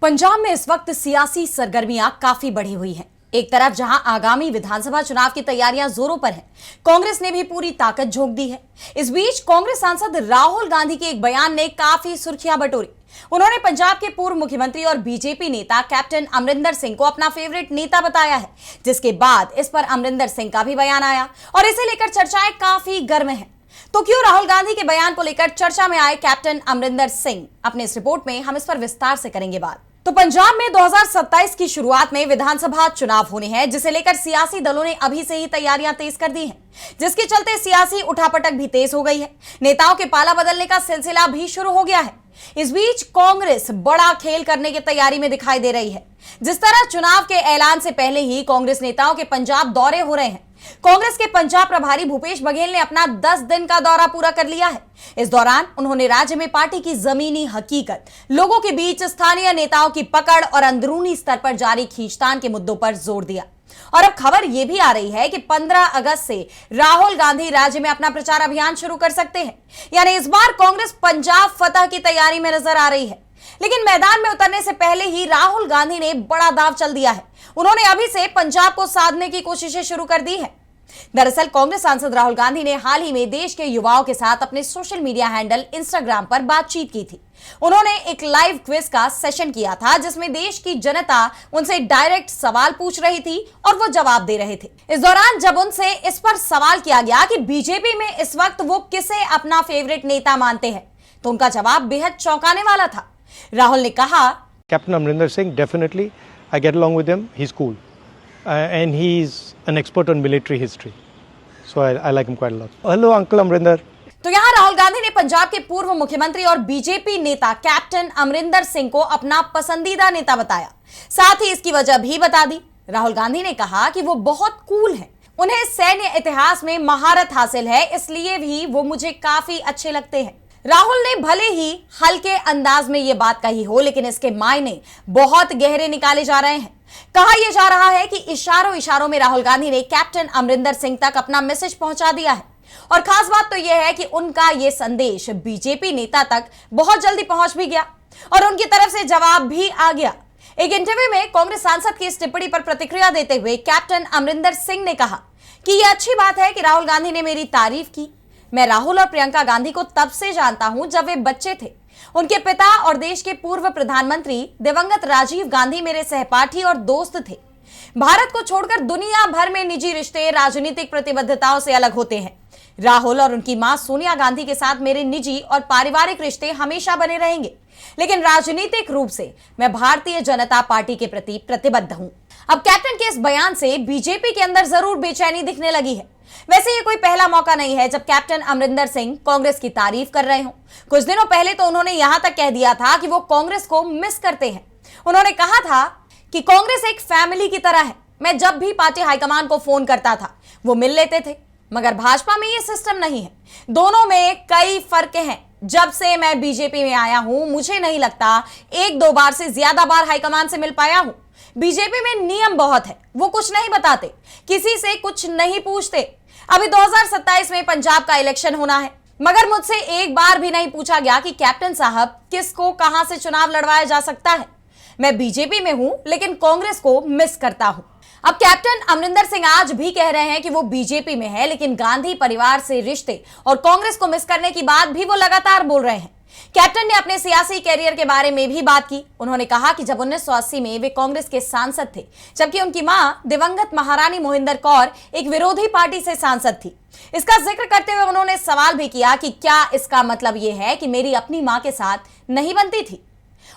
पंजाब में इस वक्त सियासी सरगर्मियां काफी बढ़ी हुई हैं। एक तरफ जहां आगामी विधानसभा चुनाव की तैयारियां जोरों पर हैं, कांग्रेस ने भी पूरी ताकत झोंक दी है। इस बीच कांग्रेस सांसद राहुल गांधी के एक बयान ने काफी सुर्खियां बटोरी। उन्होंने पंजाब के पूर्व मुख्यमंत्री और बीजेपी नेता कैप्टन अमरिंदर सिंह को अपना फेवरेट नेता बताया है, जिसके बाद इस पर अमरिंदर सिंह का भी बयान आया और इसे लेकर चर्चाएं काफी गर्म हैं। तो क्यों राहुल गांधी के बयान को लेकर चर्चा में आए कैप्टन अमरिंदर सिंह? अपने इस रिपोर्ट में हम इस पर विस्तार से करेंगे बात। तो पंजाब में 2027 की शुरुआत में विधानसभा चुनाव होने हैं, जिसे लेकर सियासी दलों ने अभी से ही तैयारियां तेज कर दी हैं, जिसके चलते सियासी उठापटक भी तेज हो गई है। नेताओं के पाला बदलने का सिलसिला भी शुरू हो गया है। इस बीच कांग्रेस बड़ा खेल करने की तैयारी में दिखाई दे रही है। जिस तरह चुनाव के ऐलान से पहले ही कांग्रेस नेताओं के पंजाब दौरे हो रहे हैं। कांग्रेस के पंजाब प्रभारी भूपेश बघेल ने अपना 10 दिन का दौरा पूरा कर लिया है। इस दौरान उन्होंने राज्य में पार्टी की जमीनी हकीकत, लोगों के बीच स्थानीय नेताओं की पकड़ और अंदरूनी स्तर पर जारी खींचतान के मुद्दों पर जोर दिया। और अब खबर यह भी आ रही है कि 15 अगस्त से राहुल गांधी राज्य में अपना प्रचार अभियान शुरू कर सकते हैं। यानी इस बार कांग्रेस पंजाब फतह की तैयारी में नजर आ रही है। लेकिन मैदान में उतरने से पहले ही राहुल गांधी ने बड़ा दांव चल दिया है। उन्होंने अभी से पंजाब को साधने की कोशिशें शुरू कर दी है। दरअसल कांग्रेस सांसद राहुल गांधी ने हाल ही में देश के युवाओं के साथ अपने सोशल मीडिया हैंडल इंस्टाग्राम पर बातचीत की थी। उन्होंने एक लाइव क्विज का सेशन किया था, जिसमें देश की जनता उनसे डायरेक्ट सवाल पूछ रही थी और वो जवाब दे रहे थे। इस दौरान जब उनसे इस पर सवाल किया गया कि बीजेपी में इस वक्त वो किसे अपना फेवरेट नेता मानते हैं, तो उनका जवाब बेहद चौंकाने वाला था। राहुल ने कहा, Captain Amrinder Singh, definitely. I get along with him. He's cool. And he's an expert on military history. So I like him quite a lot. Hello, Uncle Amrinder. तो यहाँ राहुल गांधी ने पंजाब के पूर्व मुख्यमंत्री और बीजेपी नेता कैप्टन अमरिंदर सिंह को अपना पसंदीदा नेता बताया। साथ ही इसकी वजह भी बता दी। राहुल गांधी ने कहा कि वो बहुत कूल हैं। उन्हें सैन्य इतिहास में महारत हासिल है, इसलिए भी वो मुझे काफी अच्छे लगते हैं। राहुल ने भले ही हल्के अंदाज में ये बात कही हो, लेकिन इसके मायने बहुत गहरे निकाले जा रहे हैं। कहा यह जा रहा है कि इशारों इशारों में राहुल गांधी ने कैप्टन अमरिंदर सिंह तक अपना मैसेज पहुंचा दिया है। और खास बात तो यह है कि उनका यह संदेश बीजेपी नेता तक बहुत जल्दी पहुंच भी गया और उनकी तरफ से जवाब भी आ गया। एक इंटरव्यू में कांग्रेस सांसद की इस टिप्पणी पर प्रतिक्रिया देते हुए कैप्टन अमरिंदर सिंह ने कहा कि यह अच्छी बात है कि राहुल गांधी ने मेरी तारीफ की। मैं राहुल और प्रियंका गांधी को तब से जानता हूं जब वे बच्चे थे। उनके पिता और देश के पूर्व प्रधानमंत्री दिवंगत राजीव गांधी मेरे सहपाठी और दोस्त थे। भारत को छोड़कर दुनिया भर में निजी रिश्ते राजनीतिक प्रतिबद्धताओं से अलग होते हैं। राहुल और उनकी मां सोनिया गांधी के साथ मेरे निजी और पारिवारिक रिश्ते हमेशा बने रहेंगे, लेकिन राजनीतिक रूप से मैं भारतीय जनता पार्टी के प्रति प्रतिबद्ध हूं। अब कैप्टन के इस बयान से बीजेपी के अंदर जरूर बेचैनी दिखने लगी है। वैसे ये कोई पहला मौका नहीं है जब कैप्टन अमरिंदर सिंह कांग्रेस की तारीफ कर रहे हों। कुछ दिनों पहले तो उन्होंने यहां तक कह दिया था कि वो कांग्रेस को मिस करते हैं। उन्होंने कहा था कि कांग्रेस एक फैमिली की तरह है। मैं जब भी पार्टी हाईकमान को फोन करता था वो मिल लेते थे, मगर भाजपा में ये सिस्टम नहीं है। दोनों में कई फर्क हैं। जब से मैं बीजेपी में आया हूं, मुझे नहीं लगता 1-2 बार से ज्यादा बार हाईकमान से मिल पाया हूं। बीजेपी में नियम बहुत है, वो कुछ नहीं बताते, किसी से कुछ नहीं पूछते। अभी 2027 में पंजाब का इलेक्शन होना है, मगर मुझसे एक बार भी नहीं पूछा गया कि कैप्टन साहब किसको कहां से चुनाव लड़वाया जा सकता है। मैं बीजेपी में हूं, लेकिन कांग्रेस को मिस करता हूं। अब कैप्टन अमरिंदर सिंह आज भी कह रहे हैं कि वो बीजेपी में है, लेकिन गांधी परिवार से रिश्ते और कांग्रेस को मिस करने की बात भी वो लगातार बोल रहे हैं। कैप्टन ने अपने सियासी कैरियर के बारे में भी बात की। उन्होंने कहा कि जब 1980 में वे कांग्रेस के सांसद थे, जबकि उनकी मां दिवंगत महारानी मोहिंदर कौर एक विरोधी पार्टी से सांसद थी। इसका जिक्र करते हुए उन्होंने सवाल भी किया कि क्या इसका मतलब यह है कि मेरी अपनी मां के साथ नहीं बनती थी।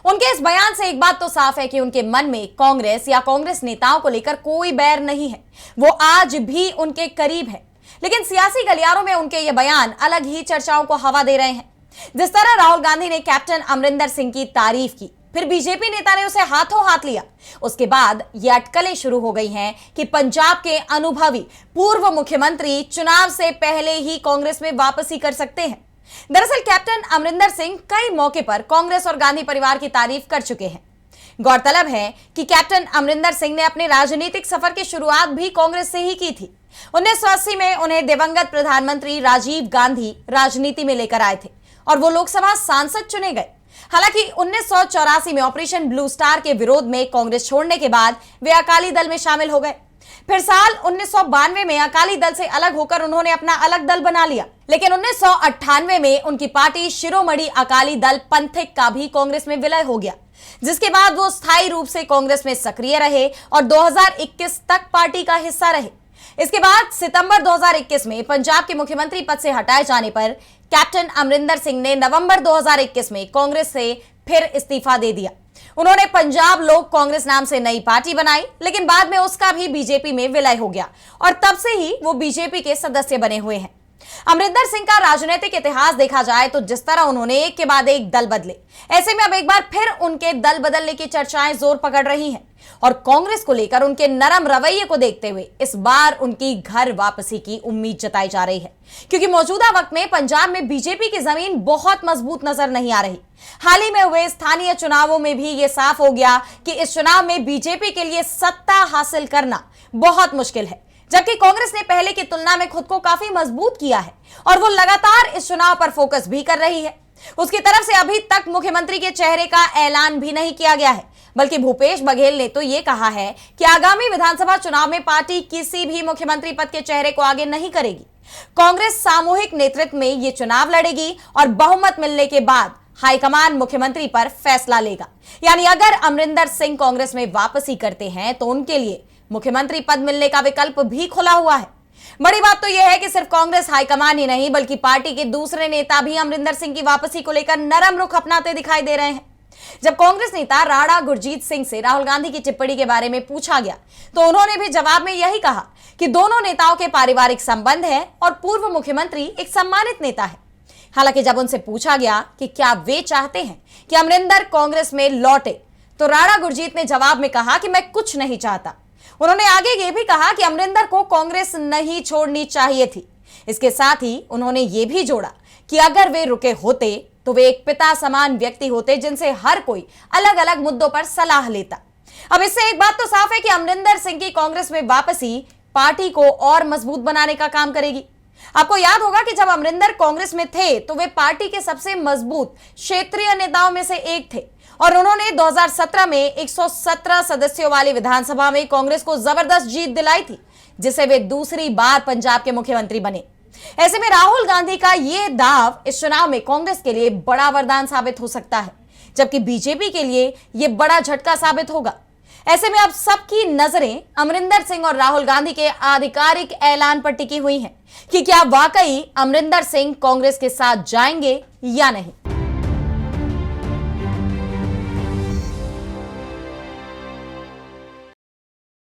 उनके इस बयान से एक बात तो साफ है कि उनके मन में कांग्रेस या कांग्रेस नेताओं को लेकर कोई बैर नहीं है। वो आज भी उनके करीब है, लेकिन सियासी गलियारों में उनके ये बयान अलग ही चर्चाओं को हवा दे रहे हैं। जिस तरह राहुल गांधी ने कैप्टन अमरिंदर सिंह की तारीफ की, फिर बीजेपी नेता ने उसे हाथों हाथ लिया। उसके बाद ये अटकलें शुरू हो गई हैं कि पंजाब के अनुभवी पूर्व मुख्यमंत्री चुनाव से पहले ही कांग्रेस में वापसी कर सकते हैं। दरअसल कैप्टन अमरिंदर सिंह कई मौके पर कांग्रेस और गांधी परिवार की तारीफ कर चुके हैं। गौरतलब है कि कैप्टन अमरिंदर सिंह ने अपने राजनीतिक सफर की शुरुआत भी कांग्रेस से ही की थी। 1980 में उन्हें दिवंगत प्रधानमंत्री राजीव गांधी राजनीति में लेकर आए थे और वो लोकसभा सांसद चुने गए। हालांकि 1984 में ऑपरेशन ब्लू स्टार के विरोध में कांग्रेस छोड़ने के बाद वे अकाली दल में शामिल हो गए। फिर साल 1992 में अकाली दल से अलग होकर उन्होंने अपना अलग दल बना लिया, लेकिन 1998 में उनकी पार्टी शिरोमणि अकाली दल पंथिक का भी कांग्रेस में विलय हो गया, जिसके बाद वो स्थायी रूप से कांग्रेस में सक्रिय रहे और 2021 तक पार्टी का हिस्सा रहे। इसके बाद सितंबर 2021 में पंजाब के मुख्यमंत्री पद से हटाए जाने पर कैप्टन अमरिंदर सिंह ने नवंबर 2021 में कांग्रेस से फिर इस्तीफा दे दिया। उन्होंने पंजाब लोक कांग्रेस नाम से नई पार्टी बनाई, लेकिन बाद में उसका भी बीजेपी में विलय हो गया और तब से ही वो बीजेपी के सदस्य बने हुए हैं। अमरिंदर सिंह का राजनीतिक इतिहास देखा जाए तो जिस तरह उन्होंने एक के बाद एक दल बदले, ऐसे में अब एक बार फिर उनके दल बदलने की चर्चाएं जोर पकड़ रही हैं और कांग्रेस को लेकर उनके नरम रवैये को देखते हुए इस बार उनकी घर वापसी की उम्मीद जताई जा रही है, क्योंकि मौजूदा वक्त में पंजाब में बीजेपी की जमीन बहुत मजबूत नजर नहीं आ रही। हाल ही में हुए स्थानीय चुनावों में भी यह साफ हो गया कि इस चुनाव में बीजेपी के लिए सत्ता हासिल करना बहुत मुश्किल है, जबकि कांग्रेस ने पहले की तुलना में खुद को काफी मजबूत किया है और वो लगातार इस चुनाव पर फोकस भी कर रही है। उसकी तरफ से अभी तक मुख्यमंत्री के चेहरे का ऐलान भी नहीं किया गया है, बल्कि भूपेश बघेल ने तो यह कहा है कि आगामी विधानसभा चुनाव में पार्टी किसी भी मुख्यमंत्री पद के चेहरे को आगे नहीं करेगी। कांग्रेस सामूहिक नेतृत्व में ये चुनाव लड़ेगी और बहुमत मिलने के बाद हाईकमान मुख्यमंत्री पर फैसला लेगा। यानी अगर अमरिंदर सिंह कांग्रेस में वापसी करते हैं तो उनके लिए मुख्यमंत्री पद मिलने का विकल्प भी खुला हुआ है। बड़ी बात तो यह है कि सिर्फ कांग्रेस हाईकमान ही नहीं, बल्कि पार्टी के दूसरे नेता भी अमरिंदर सिंह की वापसी को लेकर नरम रुख अपनाते दिखाई दे रहे हैं। जब कांग्रेस नेता राणा गुरजीत सिंह से राहुल गांधी की टिप्पणी के बारे में पूछा गया तो उन्होंने भी जवाब में यही कहा कि दोनों नेताओं के पारिवारिक संबंध है और पूर्व मुख्यमंत्री एक सम्मानित नेता है। हालांकि जब उनसे पूछा गया कि क्या वे चाहते हैं कि अमरिंदर कांग्रेस में लौटे, तो राणा गुरजीत ने जवाब में कहा कि मैं कुछ नहीं चाहता। उन्होंने आगे यह भी कहा कि अमरिंदर को कांग्रेस नहीं छोड़नी चाहिए थी। इसके साथ ही उन्होंने ये भी जोड़ा कि अगर वे रुके होते तो वे एक पिता समान व्यक्ति होते जिनसे हर कोई अलग अलग मुद्दों पर सलाह लेता। अब इससे एक बात तो साफ है कि अमरिंदर सिंह की कांग्रेस में वापसी पार्टी को और मजबूत बनाने का काम करेगी। आपको याद होगा कि जब अमरिंदर कांग्रेस में थे तो वे पार्टी के सबसे मजबूत क्षेत्रीय नेताओं में से एक थे और उन्होंने 2017 में 117 सदस्यों वाली विधानसभा में कांग्रेस को जबरदस्त जीत दिलाई थी, जिसे वे दूसरी बार पंजाब के मुख्यमंत्री बने। ऐसे में राहुल गांधी का यह दाव इस चुनाव में कांग्रेस के लिए बड़ा वरदान साबित हो सकता है, जबकि बीजेपी के लिए यह बड़ा झटका साबित होगा। ऐसे में अब सबकी नजरें अमरिंदर सिंह और राहुल गांधी के आधिकारिक ऐलान पर टिकी हुई हैं कि क्या वाकई अमरिंदर सिंह कांग्रेस के साथ जाएंगे या नहीं।